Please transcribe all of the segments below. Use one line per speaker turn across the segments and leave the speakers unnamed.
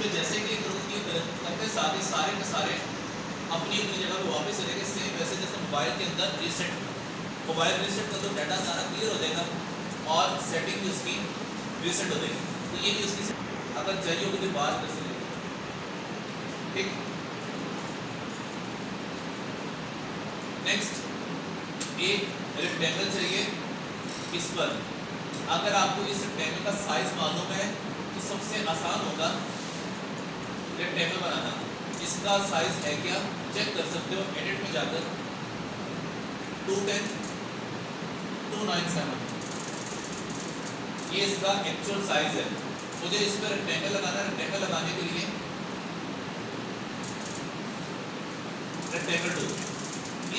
पे जैसे क्लिक करोगे क्लिक करते साथ ही सारे के सारे अपनी अपनी जगह पे वापस चलेंगे। सेम वैसे जैसे मोबाइल के अंदर रीसेट, मोबाइल रीसेट कर दो डाटा सारा क्लियर हो जाएगा और सेटिंग भी उसकी रीसेट हो जाएगी। तो ये भी उसकी अगर चाहिए होगी तो बात कर सकते। ठीक, नेक्स्ट एक रेक्टेंगल चाहिए। इस पर अगर आपको इस रेक्टेंगल का साइज मालूम है तो सबसे आसान होगा रेक्टेंगल बनाना। इसका साइज है क्या चेक कर सकते हो एडिट में जाकर 210 297 ये इसका एक्चुअल साइज है। मुझे इस पर रेक्टेंगल लगाना है। रेक्टेंगल लगाने के लिए रेक्टेंगल टूल,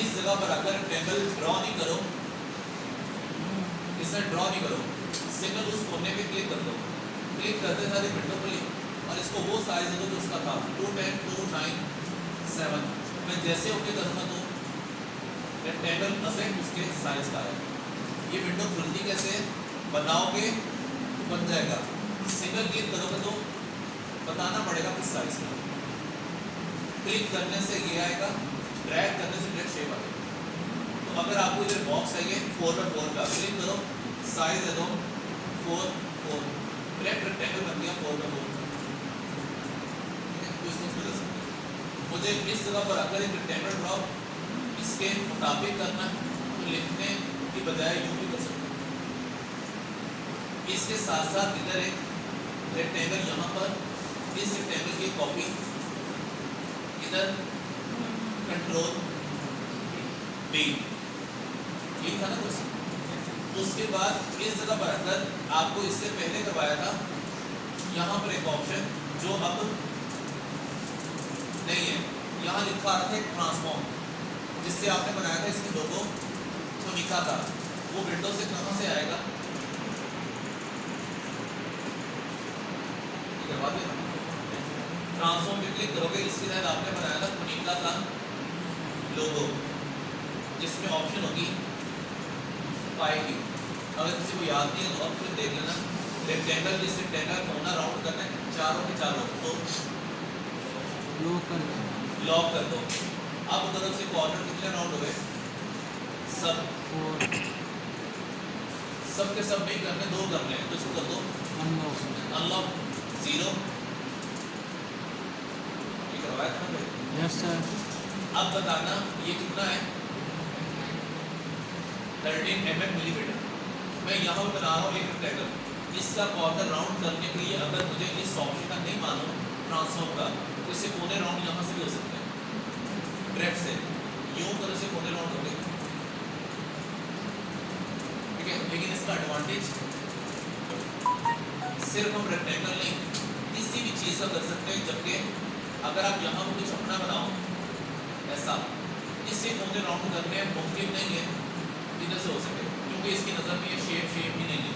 इस जगह पर आकर रेक्टेंगल ड्रॉ नहीं करो, इसे ड्रॉ नहीं करो, सिंगल उस कोने पे क्लिक कर दो। क्लिक करते सारे विंडो खुली और इसको वो साइज दे दो जो उसका था 210 297। मैं जैसे ओके करूँगा तो रेक्टेंगल असेंट उसके साइज का है। ये विंडो खुलती कैसे बनाओगे बन जाएगा। सिंगल क्लिक करोगे तो बताना पड़ेगा किस साइज का। क्लिक करने से ये आएगा, ड्रैग करने से डायरेक्ट शेप आ जाएगा। तो अगर आपको इधर बॉक्स चाहिए 4x4 का, क्लिक करो, साइज है दो 4 डायरेक्ट रेक्टेंगल बन गया 4x4। मुझे इस जगह पर अगर एक रेक्टेंगल ड्रॉ इसके मुताबिक करना है तो लिखने की बजाय यूं भी कर सकते हैं। इसके साथ साथ इधर एक रेक्टेंगल यहाँ पर, इस रेक्टेंगल की कॉपी इधर कंट्रोल बी, ये था ना कुछ। उसके बाद इस जगह पर अगर आपको इससे पहले करवाया था यहाँ पर एक ऑप्शन जो अब नहीं है, यहाँ लिखा आ रहा था ट्रांसफॉर्म, जिससे आपने बनाया था इसकी लोगो जो लिखा था वो विंडो से कहाँ से आएगा ट्रांसफॉर्म पे क्लिक करोगे। इसके तहत आपने बनाया था पुनिका का लोगो, जिसमें ऑप्शन होगी पाई की। अगर किसी को याद नहीं है तो अब फिर देख लेना। रेक्टेंगल, जिस रेक्टेंगल कोना राउंड करना है चारों के चारों तो लॉक कर दो। अब उधर से कॉर्नर कितने राउंड हो गए? सब के सब नहीं करने, दो करने हैं तो इसको कर दो अनलॉक 0। ये करवाया था ना? Yes sir. अब बताना ये कितना है? 13 mm मिलीमीटर। मैं यहाँ बना रहा हूँ एक रेक्टेंगल। इसका कॉर्नर राउंड करने के लिए अगर मुझे इस ऑप्शन का नहीं मालूम ट्रांसफॉर्म का, तो इससे कोने राउंड यहाँ से भी हो सकते हैं डायरेक्ट से, यूं तरह से कोने राउंड हो गए। ठीक है, लेकिन इसका एडवांटेज सिर्फ हम रेक्टेंगल नहीं किसी भी चीज़ का कर सकते हैं। जबकि अगर आप यहाँ कुछ अपना बनाओ ऐसा, इससे कोने राउंड करने मुमकिन नहीं है इधर से हो सके, क्योंकि इसकी नज़र में ये शेप ही नहीं है।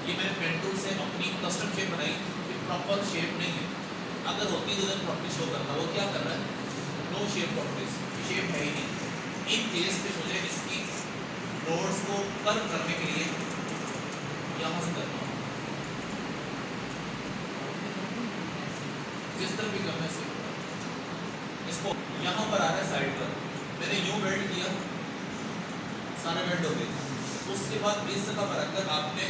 ये मैंने पेन टूल से अपनी कस्टम शेप बनाई, ये प्रॉपर शेप नहीं है। अगर होती तो इधर प्रॉपर्टी शो करता, वो क्या कर रहा है? नो शेप प्रॉपर्टीज, शेप है ही नहीं। इन केस पे मुझे इसकी रोड्स को कर्व करने के लिए यहाँ से करना होगा, जिस तरह भी करने से इसको यहाँ पर आ रहा है साइड पर। मैंने यूं वेल्ड किया, सारा वेल्ड हो गया। उसके बाद इस जगह पर अगर आपने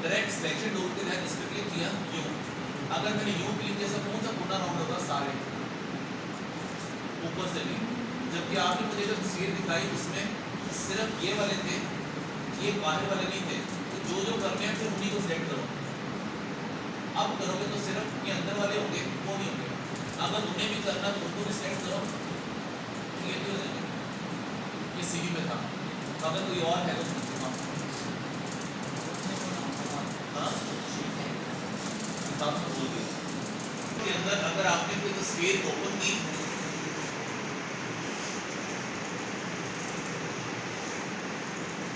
डायरेक्ट सिलेक्शन टूल के तहत इस पर क्लिक किया यूं, अगर मैंने यूं क्लिक किया तो कौन सा कोना राउंड होगा? सारे ऊपर से भी। जबकि आपने मुझे जो तस्वीर दिखाई उसमें सिर्फ ये वाले थे, ये बाहर वाले नहीं थे। तो जो करने हैं फिर उन्हीं को सिलेक्ट करो। अब करोगे तो सिर्फ ये अंदर वाले होंगे, वो नहीं होंगे। अगर उन्हें भी करना तो उनको भी सिलेक्ट करो, ये क्यों देंगे? ये सीवी में था। अगर कोई और है तो के अंदर अगर आपने कोई तस्वीर ओपन की,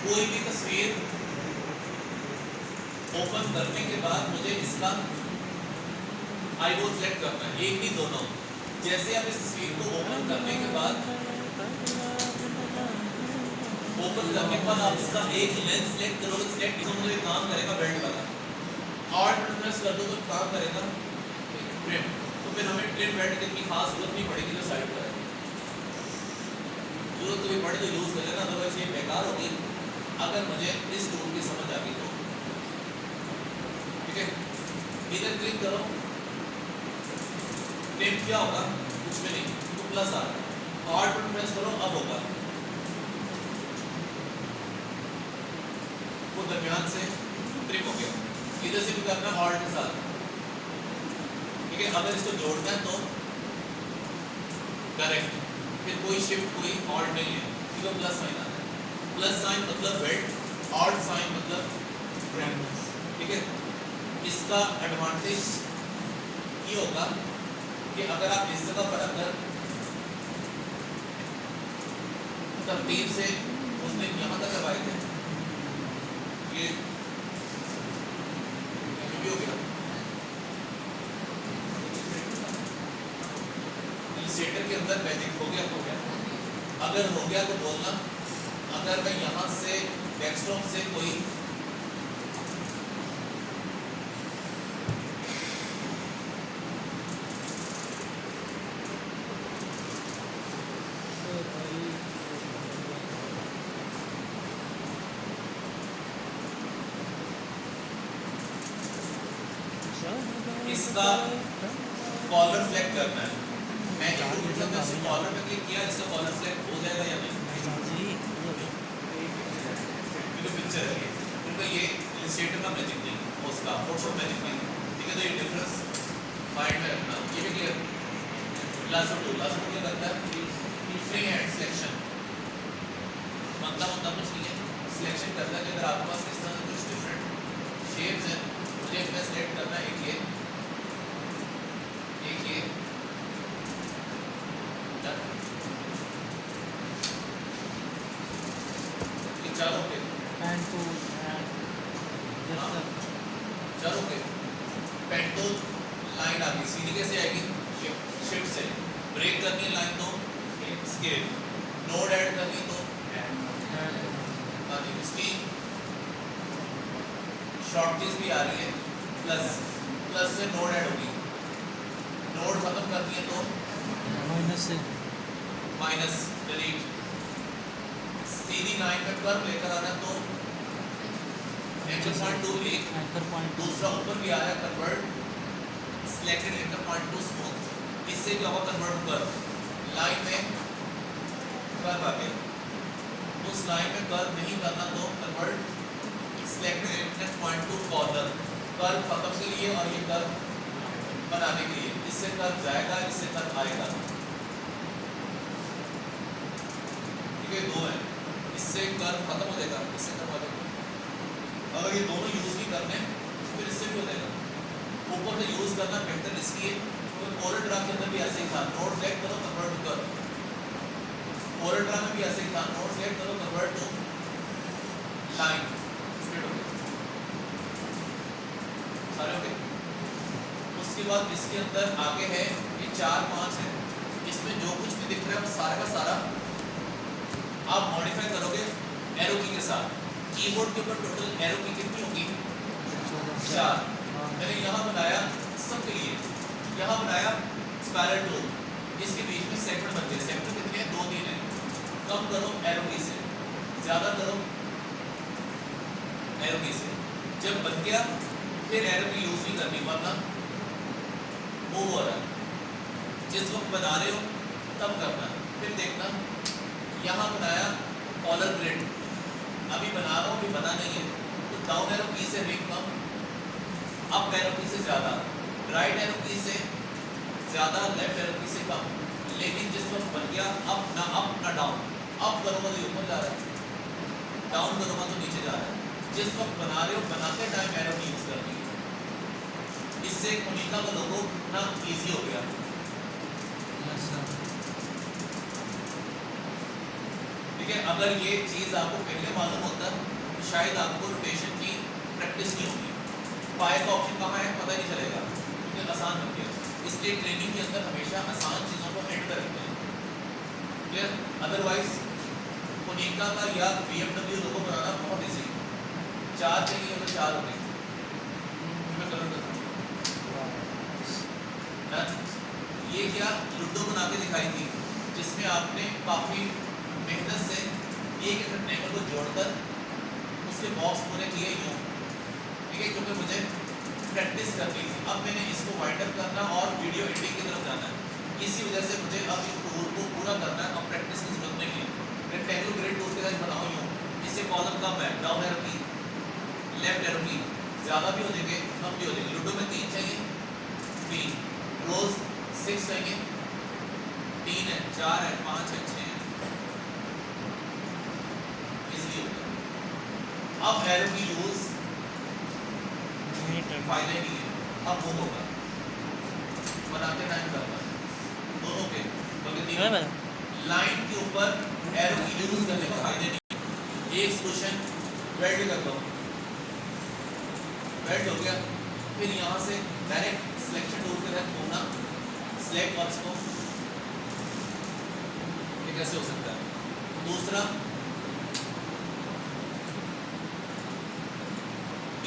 कोई भी तस्वीर ओपन करने के बाद मुझे इसका आईबॉल सेलेक्ट करना है, एक नहीं दोनों। जैसे आप इस तस्वीर को ओपन करने के बाद आप इसका एक लेंस सेलेक्ट करोगे, सेलेक्ट तो मुझे काम करेगा बेल्ट वाला। ऑल्ट प्रेस कर दो तो काम करेगा फ्रेम इंडियन बेल्ट की इतनी खास जरूरत नहीं पड़ेगी जो साइड पर है, जरूरत कभी पड़े तो यूज़ कर लेना, अदरवाइज ये बेकार होगी अगर मुझे इस टूल की समझ आ गई तो। ठीक है, इधर क्लिक करो, टेप क्या होगा, कुछ भी नहीं, तो प्लस आ रहा है, ऑल्ट बटन प्रेस करो, अब होगा वो दरमियान से ट्रिम हो गया, इधर से भी करना ऑल्ट के साथ। ठीक है, अगर इसको जोड़ना है तो डायरेक्ट, फिर कोई शिफ्ट कोई ऑल्ट नहीं है, क्योंकि प्लस साइन आता है, प्लस साइन मतलब बेल्ट, ऑल्ट साइन मतलब ट्रिम। ठीक है, इसका एडवांटेज ये होगा कि अगर आप इस जगह पर अगर तरतीब से उसने यहाँ तक करवाए थे, ये हो गया इलस्ट्रेटर के अंदर मैजिक हो गया, अगर हो गया तो बोलना, अगर मैं यहाँ से डेस्कटॉप से कोई इसका कॉलर सेलेक्ट करना है, मैं जो कॉलर पे क्लिक किया, इसका कॉलर सेलेक्ट हो जाएगा या नहीं, पिक्चर है क्योंकि ये इलस्ट्रेटर का मैजिक नहीं, उसका फोटोशॉप मैजिक नहीं। ठीक है, तो ये डिफरेंस माइंड में रखना, ये भी क्लियर। लासो टूल क्या करता है, फ्री हैंड सिलेक्शन, मतलब कुछ नहीं है, सिलेक्शन करता है कि अगर आपके पास इस तरह से कुछ डिफरेंट शेप्स हैं, मुझे इनमें सेलेक्ट करना है, एक ये चारों के पेंटो लाइन आ गई, सीधी कैसे आएगी, शिफ्ट से, ब्रेक करनी है लाइन तो स्केल, नोड ऐड करनी तो इसकी शॉर्ट कीज भी आ रही है, प्लस से नोड ऐड होगी, नोड खत्म करनी है तो माइनस डिलीट, सीधी लाइन में कर्व लेकर आना तो एंकर पॉइंट टू भी, दूसरा ऊपर भी आ रहा है convert selected anchor point two smooth, इससे क्या होगा, कन्वर्ट कर्व, लाइन में कर्व आ गया, उस लाइन में कर्व नहीं करना तो convert selected anchor point two corner, curve खत्म के लिए और ये कर्व बनाने के लिए, इससे कर्व जाएगा, इससे कर्व आएगा। ठीक है, दो है, इससे कर्व खत्म हो जाएगा, इससे कर्व आ जाएगा, अगर ये दोनों यूज भी करने फिर इससे भी हो जाएगा, ऊपर से यूज करना बेहतर इसलिए तो कोरल ड्रा के अंदर भी ऐसे ही था, नोड सेलेक्ट करो convert to curve, Corel Draw में भी ऐसे ही था, नोड सेलेक्ट करो कन्वर्ट टू लाइन, स्ट्रेट हो गया, सारे हो गए। उसके बाद इसके अंदर आगे है ये 4-5 है, इसमें जो कुछ भी दिख रहा है वो सारा का सारा आप मॉडिफाई करोगे एरो की के साथ। कीबोर्ड के ऊपर टोटल एरो की कितनी होगी, 4, मैंने यहाँ बनाया सबके लिए, यहाँ बनाया स्पाइरल टूल, इसके बीच में सेगमेंट बनते हैं, सेगमेंट कितने हैं, 2-3 है, कम करो एरो की से, ज़्यादा करो एरो की से, जब बन गया फिर एरो की यूज नहीं करनी, वरना मूव हो रहा है, जिस वक्त बना रहे हो तब करना, फिर देखना यहाँ बनाया कॉलर ग्रिड, अभी बना रहा हूँ, अभी बना नहीं है, तो डाउन एरो की से रिंग कम, अप एरो की से ज़्यादा, राइट एरो की से ज़्यादा, लेफ्ट एरो की से कम, लेकिन जिस वक्त बन गया अप ना डाउन, अप करूँगा तो ऊपर जा रहा है, डाउन करूँगा तो नीचे जा रहा है, जिस वक्त बना रहे हो बनाते टाइम एरो की यूज़ करनी है, इससे कोनिका का लोगो ना ईजी हो गया। ठीक है, अगर ये चीज़ आपको पहले मालूम होता तो शायद आपको रोटेशन की प्रैक्टिस नहीं होगी, पाए का ऑप्शन कहाँ है पता नहीं चलेगा, क्योंकि आसान बन गया, इसलिए ट्रेनिंग के अंदर हमेशा आसान चीज़ों को एंड पर रखते हैं, क्लियर। अदरवाइज कोनिका का या BMW लोगो बनाना बहुत ईजी, 4 चाहिए तो 4 हो गए, ये क्या लूडो बना के दिखाई थी, जिसमें आपने काफ़ी मेहनत से एक रेक्टेंगल को जोड़कर उसके बॉक्स पूरे किए यूँ, ठीक है, क्योंकि मुझे प्रैक्टिस करनी थी। अब मैंने इसको वाइंड अप करना और वीडियो एडिटिंग की तरफ जाना है, इसी वजह से मुझे अब इस टूल को पूरा करना है। अब प्रैक्टिस की जरूरत नहीं है। रेक्टेंगल ग्रिड टूल के साथ बनाओ यूँ, इससे कॉलम कम है, डाउन एरो की, लेफ्ट एरो की, ज़्यादा भी हो जाएंगे कम भी हो जाएंगे। लूडो में 3 चाहिए, 3 रोज 6 चाहिए, 3 है, 4 है, 5 है, 6 है, इसलिए हो गया। अब एरो की यूज फाइनल नहीं है, अब वो होगा बनाते टाइम करना दोनों के, बल्कि तीनों लाइन के ऊपर एरो की यूज करने का फायदे नहीं। एक क्वेश्चन वेल्ड कर दो, वेल्ड हो गया, फिर यहाँ से डायरेक्ट सिलेक्शन टूल के तहत घूमना, सिलेक्ट और इसको, ये कैसे हो सकता है। दूसरा,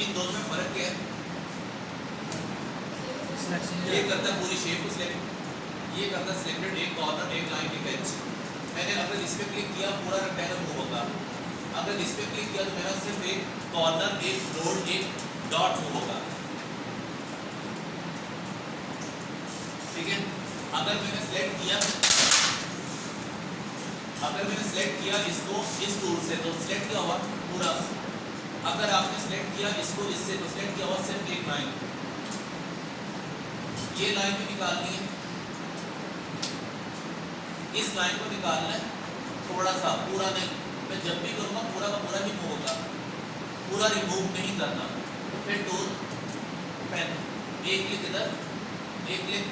इन दोनों में फर्क क्या है, ये करता है पूरी शेप को सिलेक्ट, ये करता है सिलेक्टेड एक कॉर्नर एक लाइन एक एज। मैंने अगर इस पे क्लिक किया पूरा रेक्टेंगल मूव होगा, अगर इस पे क्लिक किया तो मेरा सिर्फ एक कॉर्नर एक नोड एक डॉट मूव होगा, ठीक है। अगर मैंने सिलेक्ट किया, अगर मैंने सिलेक्ट किया इसको इस टूल से तो सिलेक्ट किया हुआ पूरा, अगर आपने सिलेक्ट किया इसको इससे तो सिलेक्ट किया हुआ सिर्फ एक लाइन, ये लाइन भी निकालनी है, इस लाइन को निकालना है थोड़ा सा, पूरा नहीं। मैं जब भी करूँगा पूरा का पूरा ही मूव होगा, पूरा रिमूव नहीं करना। फिर टूल पेन, एक क्लिक इधर एक क्लिक